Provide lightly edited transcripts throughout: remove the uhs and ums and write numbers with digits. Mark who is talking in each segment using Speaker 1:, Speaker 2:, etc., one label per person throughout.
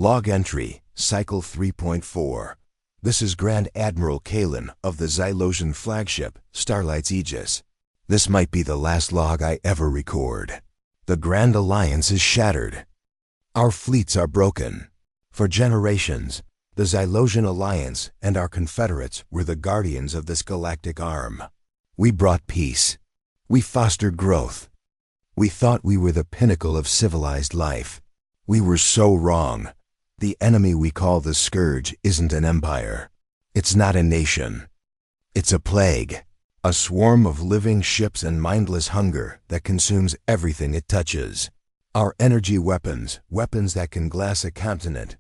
Speaker 1: Log entry, Cycle 3.4. This is Grand Admiral Kalen of the Xylosian flagship, Starlight's Aegis. This might be the last log I ever record. The Grand Alliance is shattered. Our fleets are broken. For generations, the Xylosian Alliance and our confederates were the guardians of this galactic arm. We brought peace. We fostered growth. We thought we were the pinnacle of civilized life. We were so wrong. The enemy we call the Scourge isn't an empire. It's not a nation. It's a plague. A swarm of living ships and mindless hunger that consumes everything it touches. Our energy weapons, weapons that can glass a continent,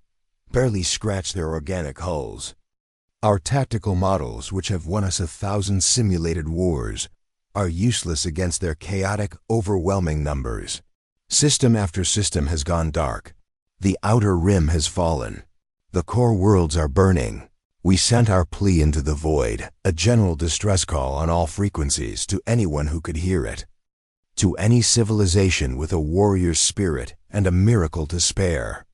Speaker 1: barely scratch their organic hulls. Our tactical models, which have won us 1,000 simulated wars, are useless against their chaotic, overwhelming numbers. System after system has gone dark. The outer rim has fallen. The core worlds are burning. We sent our plea into the void, a general distress call on all frequencies to anyone who could hear it. To any civilization with a warrior's spirit and a miracle to spare.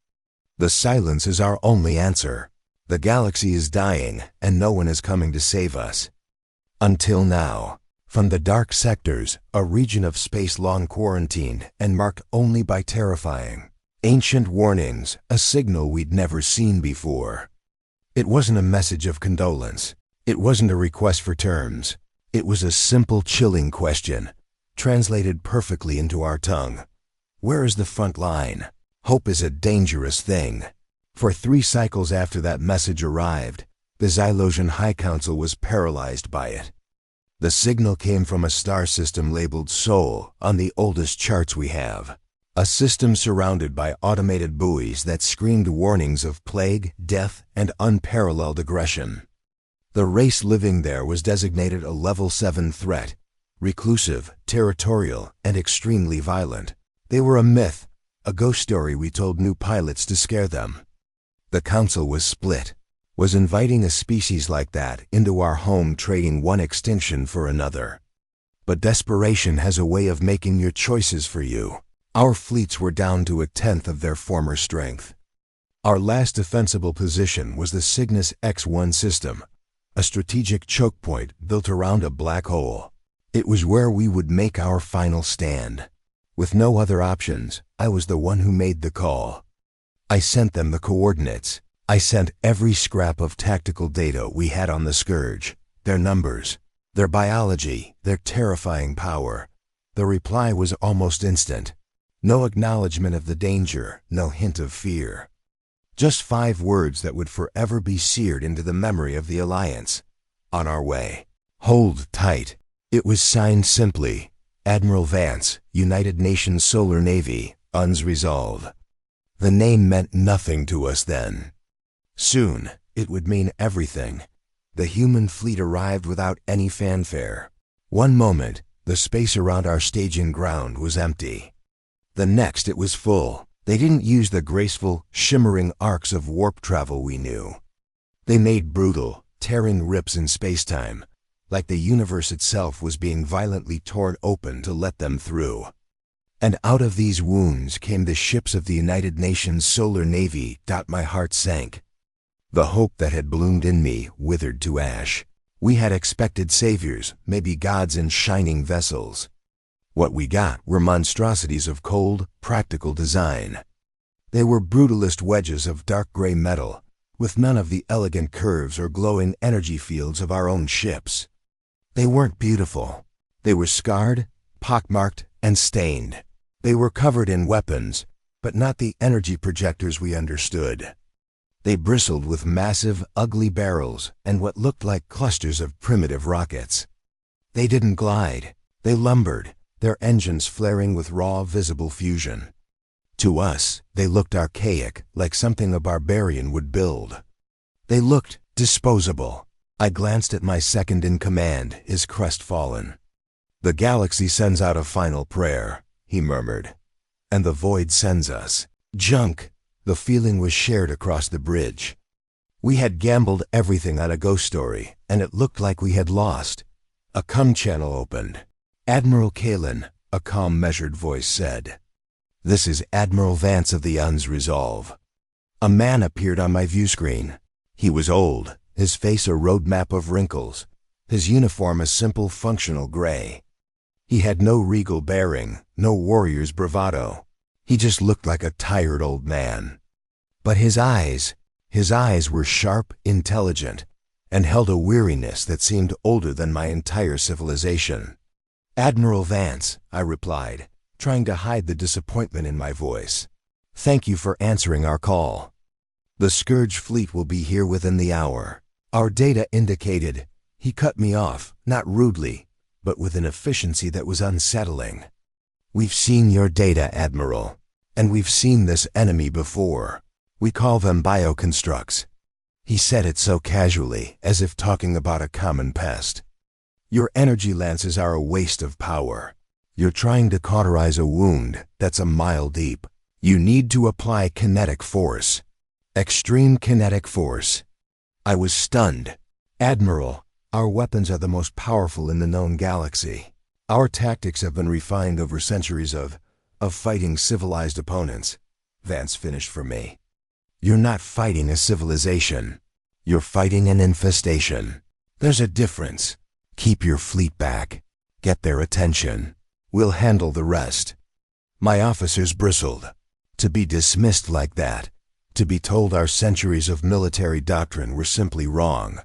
Speaker 1: The silence is our only answer. The galaxy is dying, and no one is coming to save us. Until now. From the dark sectors, a region of space long quarantined and marked only by terrifying, ancient warnings, a signal we'd never seen before. It wasn't a message of condolence. It wasn't a request for terms. It was a simple, chilling question, translated perfectly into our tongue. Where is the front line? Hope is a dangerous thing. For 3 cycles after that message arrived, the Xylosian High Council was paralyzed by it. The signal came from a star system labeled Sol on the oldest charts we have. A system surrounded by automated buoys that screamed warnings of plague, death, and unparalleled aggression. The race living there was designated a Level 7 threat, reclusive, territorial, and extremely violent. They were a myth, a ghost story we told new pilots to scare them. The council was split. Was inviting a species like that into our home, trading one extinction for another. But desperation has a way of making your choices for you. Our fleets were down to 1/10 of their former strength. Our last defensible position was the Cygnus X-1 system, a strategic choke point built around a black hole. It was where we would make our final stand. With no other options, I was the one who made the call. I sent them the coordinates. I sent every scrap of tactical data we had on the Scourge, their numbers, their biology, their terrifying power. The reply was almost instant. No acknowledgement of the danger, no hint of fear. Just 5 words that would forever be seared into the memory of the Alliance. On our way. Hold tight. It was signed simply, Admiral Vance, United Nations Solar Navy, UNS Resolve. The name meant nothing to us then. Soon, it would mean everything. The human fleet arrived without any fanfare. One moment, the space around our staging ground was empty. The next, it was full. They didn't use the graceful, shimmering arcs of warp travel we knew. They made brutal, tearing rips in spacetime, like the universe itself was being violently torn open to let them through. And out of these wounds came the ships of the United Nations Solar Navy. My heart sank. The hope that had bloomed in me withered to ash. We had expected saviors, maybe gods in shining vessels. What we got were monstrosities of cold, practical design. They were brutalist wedges of dark gray metal, with none of the elegant curves or glowing energy fields of our own ships. They weren't beautiful. They were scarred, pockmarked, and stained. They were covered in weapons, but not the energy projectors we understood. They bristled with massive, ugly barrels and what looked like clusters of primitive rockets. They didn't glide. They lumbered, their engines flaring with raw, visible fusion. To us, they looked archaic, like something a barbarian would build. They looked disposable. I glanced at my second in command, his crest fallen. "The galaxy sends out a final prayer," he murmured. "And the void sends us junk." The feeling was shared across the bridge. We had gambled everything on a ghost story, and it looked like we had lost. A comm channel opened. "Admiral Kalen," a calm, measured voice said. "This is Admiral Vance of the UNS Resolve." A man appeared on my view screen. He was old, his face a roadmap of wrinkles, his uniform a simple functional gray. He had no regal bearing, no warrior's bravado. He just looked like a tired old man. But his eyes were sharp, intelligent, and held a weariness that seemed older than my entire civilization. "Admiral Vance," I replied, trying to hide the disappointment in my voice. "Thank you for answering our call. The Scourge fleet will be here within the hour." Our data indicated. He cut me off, not rudely, but with an efficiency that was unsettling. "We've seen your data, Admiral, and we've seen this enemy before. We call them bioconstructs." He said it so casually, as if talking about a common pest. "Your energy lances are a waste of power. You're trying to cauterize a wound that's a mile deep. You need to apply kinetic force. Extreme kinetic force." I was stunned. "Admiral, our weapons are the most powerful in the known galaxy. Our tactics have been refined over centuries of fighting civilized opponents," Vance finished for me. "You're not fighting a civilization. You're fighting an infestation. There's a difference. Keep your fleet back. Get their attention. We'll handle the rest." My officers bristled. To be dismissed like that, to be told our centuries of military doctrine were simply wrong,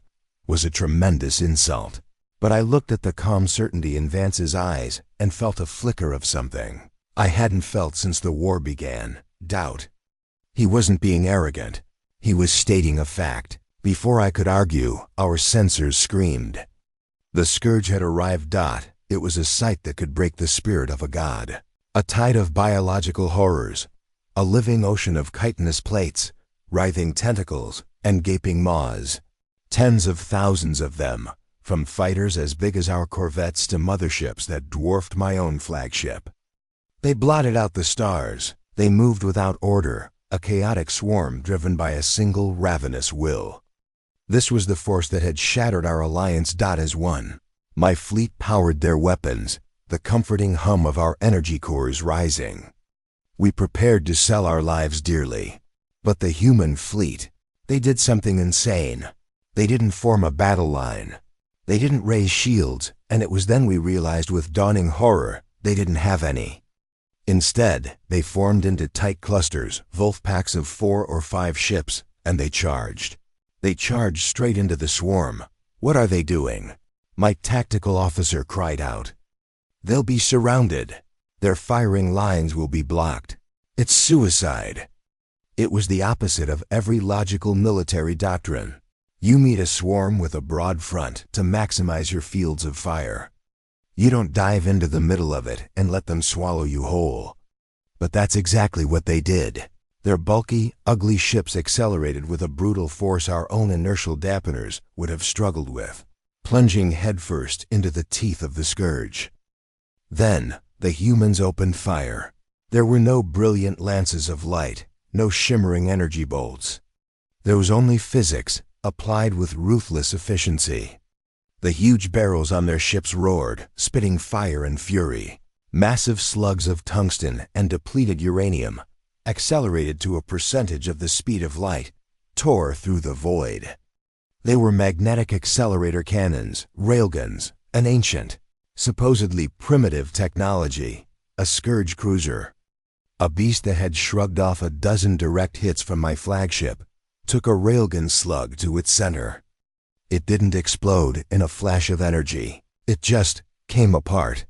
Speaker 1: was a tremendous insult. But I looked at the calm certainty in Vance's eyes and felt a flicker of something I hadn't felt since the war began: doubt. He wasn't being arrogant. He was stating a fact. Before I could argue, our sensors screamed. The Scourge had arrived. It was a sight that could break the spirit of a god. A tide of biological horrors. A living ocean of chitinous plates, writhing tentacles, and gaping maws. Tens of thousands of them, from fighters as big as our corvettes to motherships that dwarfed my own flagship. They blotted out the stars. They moved without order, a chaotic swarm driven by a single ravenous will. This was the force that had shattered our alliance. As one, my fleet powered their weapons, the comforting hum of our energy cores rising. We prepared to sell our lives dearly. But the human fleet, they did something insane. They didn't form a battle line. They didn't raise shields, and it was then we realized with dawning horror they didn't have any. Instead, they formed into tight clusters, wolf packs of 4 or 5 ships, and they charged. They charged straight into the swarm. "What are they doing?" my tactical officer cried out. "They'll be surrounded. Their firing lines will be blocked. It's suicide." It was the opposite of every logical military doctrine. You meet a swarm with a broad front to maximize your fields of fire. You don't dive into the middle of it and let them swallow you whole. But that's exactly what they did. Their bulky, ugly ships accelerated with a brutal force our own inertial dampeners would have struggled with, plunging headfirst into the teeth of the Scourge. Then, the humans opened fire. There were no brilliant lances of light, no shimmering energy bolts. There was only physics, applied with ruthless efficiency. The huge barrels on their ships roared, spitting fire and fury. Massive slugs of tungsten and depleted uranium, accelerated to a percentage of the speed of light, tore through the void. They were magnetic accelerator cannons, railguns, an ancient, supposedly primitive technology, a Scourge cruiser. A beast that had shrugged off a dozen direct hits from my flagship took a railgun slug to its center. It didn't explode in a flash of energy. It just came apart.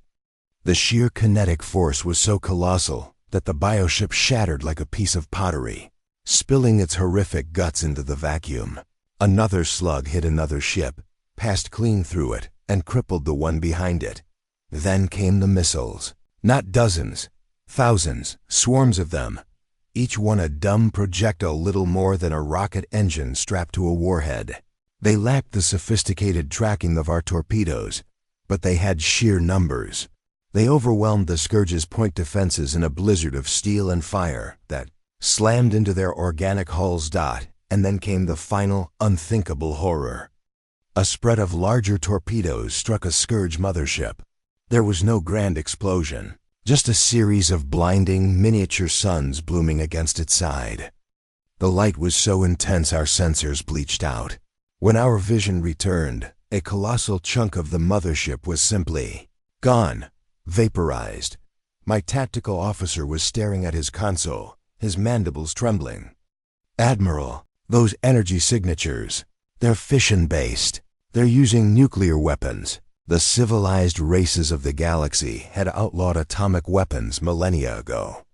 Speaker 1: The sheer kinetic force was so colossal that the bioship shattered like a piece of pottery, spilling its horrific guts into the vacuum. Another slug hit another ship, passed clean through it, and crippled the one behind it. Then came the missiles. Not dozens, thousands, swarms of them, each one a dumb projectile little more than a rocket engine strapped to a warhead. They lacked the sophisticated tracking of our torpedoes, but they had sheer numbers. They overwhelmed the Scourge's point defenses in a blizzard of steel and fire that slammed into their organic hulls. And then came the final, unthinkable horror. A spread of larger torpedoes struck a Scourge mothership. There was no grand explosion, just a series of blinding, miniature suns blooming against its side. The light was so intense our sensors bleached out. When our vision returned, a colossal chunk of the mothership was simply gone, vaporized. My tactical officer was staring at his console, his mandibles trembling. "Admiral, those energy signatures, they're fission-based. They're using nuclear weapons." The civilized races of the galaxy had outlawed atomic weapons millennia ago.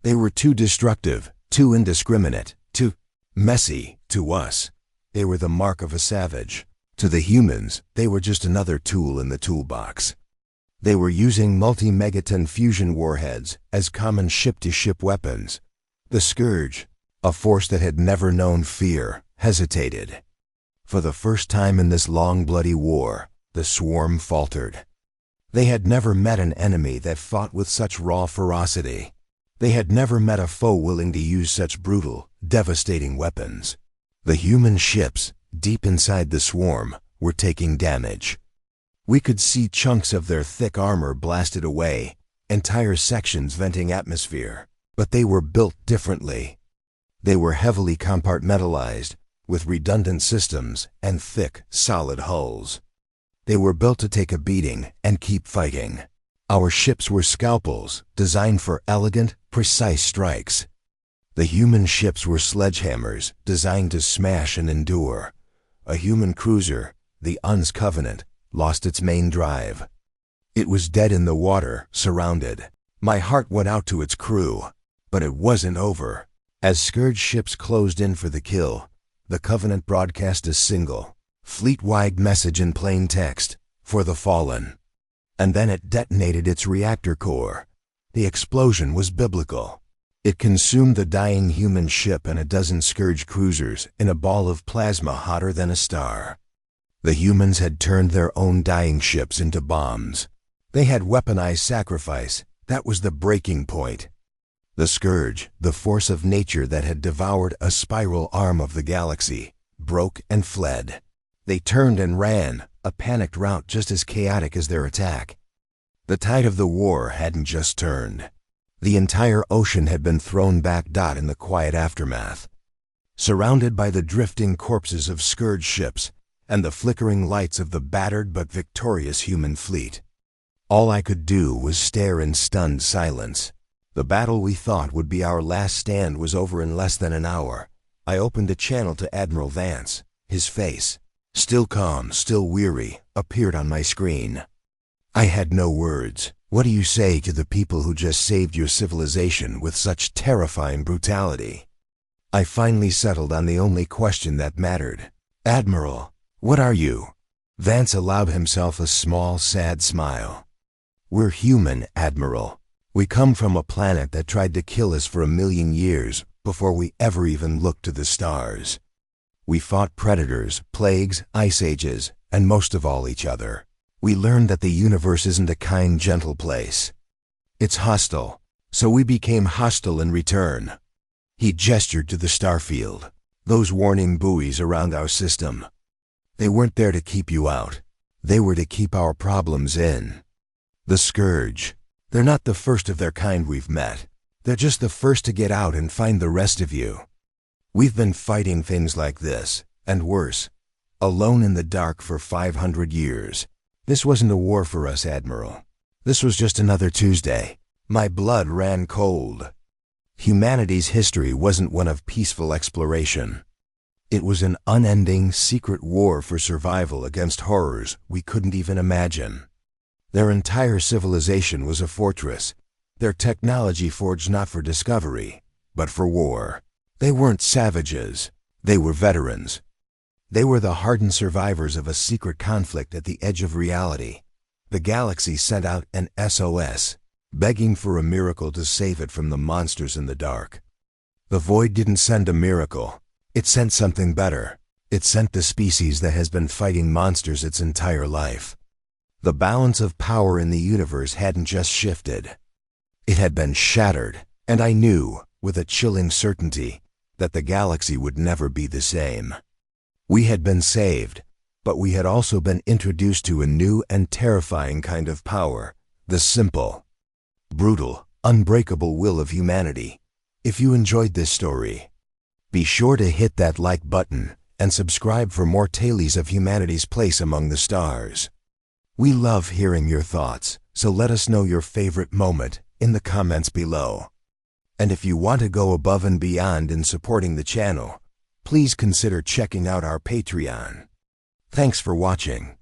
Speaker 1: They were too destructive, too indiscriminate, too messy to us. They were the mark of a savage. To the humans, they were just another tool in the toolbox. They were using multi-megaton fusion warheads as common ship-to-ship weapons. The Scourge, a force that had never known fear, hesitated. For the first time in this long bloody war, the swarm faltered. They had never met an enemy that fought with such raw ferocity. They had never met a foe willing to use such brutal, devastating weapons. The human ships, deep inside the swarm, were taking damage. We could see chunks of their thick armor blasted away, entire sections venting atmosphere. But they were built differently. They were heavily compartmentalized, with redundant systems and thick, solid hulls. They were built to take a beating and keep fighting. Our ships were scalpels, designed for elegant, precise strikes. The human ships were sledgehammers, designed to smash and endure. A human cruiser, the UN's Covenant, lost its main drive. It was dead in the water, surrounded. My heart went out to its crew. But it wasn't over. As Scourge ships closed in for the kill, the Covenant broadcast a single, fleet-wide message in plain text, "For the fallen." And then it detonated its reactor core. The explosion was biblical. It consumed the dying human ship and a dozen Scourge cruisers in a ball of plasma hotter than a star. The humans had turned their own dying ships into bombs. They had weaponized sacrifice. That was the breaking point. The Scourge, the force of nature that had devoured a spiral arm of the galaxy, broke and fled. They turned and ran, a panicked rout just as chaotic as their attack. The tide of the war hadn't just turned. The entire ocean had been thrown back in the quiet aftermath. Surrounded by the drifting corpses of Scourge ships and the flickering lights of the battered but victorious human fleet, all I could do was stare in stunned silence. The battle we thought would be our last stand was over in less than an hour. I opened the channel to Admiral Vance. His face, still calm, still weary, appeared on my screen. I had no words. "What do you say to the people who just saved your civilization with such terrifying brutality?" I finally settled on the only question that mattered. "Admiral, what are you?" Vance allowed himself a small, sad smile. "We're human, Admiral. We come from a planet that tried to kill us for 1,000,000 years before we ever even looked to the stars. We fought predators, plagues, ice ages, and most of all each other. We learned that the universe isn't a kind, gentle place. It's hostile, so we became hostile in return." He gestured to the starfield, those warning buoys around our system. "They weren't there to keep you out. They were to keep our problems in. The Scourge, they're not the first of their kind we've met. They're just the first to get out and find the rest of you. We've been fighting things like this, and worse, alone in the dark for 500 years. This wasn't a war for us, Admiral. This was just another Tuesday." My blood ran cold. Humanity's history wasn't one of peaceful exploration. It was an unending, secret war for survival against horrors we couldn't even imagine. Their entire civilization was a fortress, their technology forged not for discovery, but for war. They weren't savages. They were veterans. They were the hardened survivors of a secret conflict at the edge of reality. The galaxy sent out an SOS, begging for a miracle to save it from the monsters in the dark. The void didn't send a miracle. It sent something better. It sent the species that has been fighting monsters its entire life. The balance of power in the universe hadn't just shifted. It had been shattered, and I knew, with a chilling certainty, that the galaxy would never be the same. We had been saved, but we had also been introduced to a new and terrifying kind of power, the simple, brutal, unbreakable will of humanity. If you enjoyed this story, Be sure to hit that like button and subscribe for more tales of humanity's place among the stars. We love hearing your thoughts, so let us know your favorite moment in the comments below. And if you want to go above and beyond in supporting the channel, please consider checking out our Patreon. Thanks for watching.